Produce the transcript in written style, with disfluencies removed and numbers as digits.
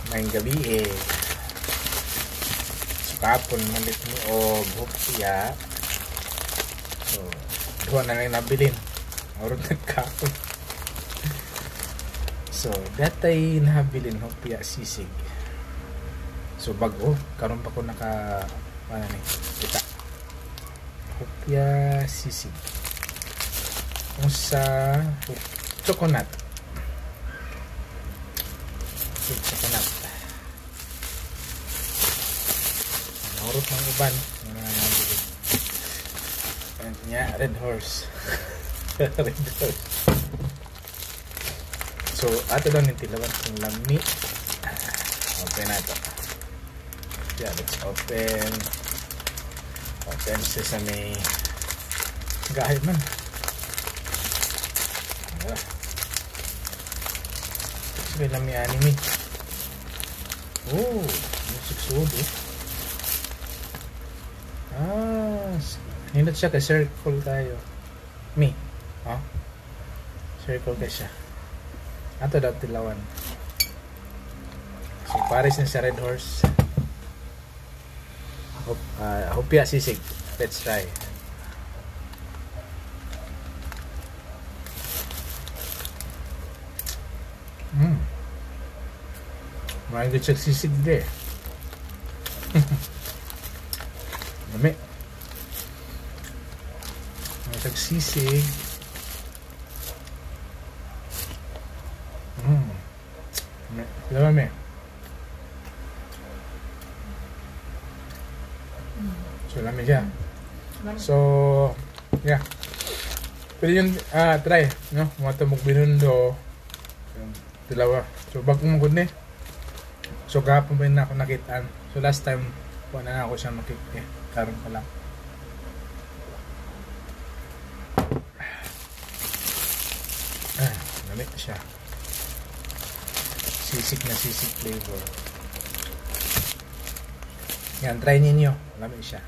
Ngayong gabi so kapon malit mo o hopya. So duha na lang nabilin orod nagkapon. So datay nabilin hopya sisig. So bago karon pa ko naka ni kita hopya sisig sa coconut orot ng uban nya red horse. Red horse. So ato daw ng tilawan kung lami. Open na ito. Yeah, let's open sesame. Gahit man. Sige lami anime. Oh, music sodo. Hinot siya kay circle tayo. Circle ka siya. Ato daw tilawan. So pares na sa red horse. Hopya sisig. Let's try. Maraming good siya sisig de. Dami. Magsisig. Dami. So lami siya. So yeah. Pwede yun try, no? Mga tamog binundo. Tilawa. So bagong magod ni. So gapon pa na ako nakitaan. So last time wala na ako siya makikita. Karon pa lang. Lamig siya. Sisig na sisig flavor. Yan, try ninyo. Lamig siya.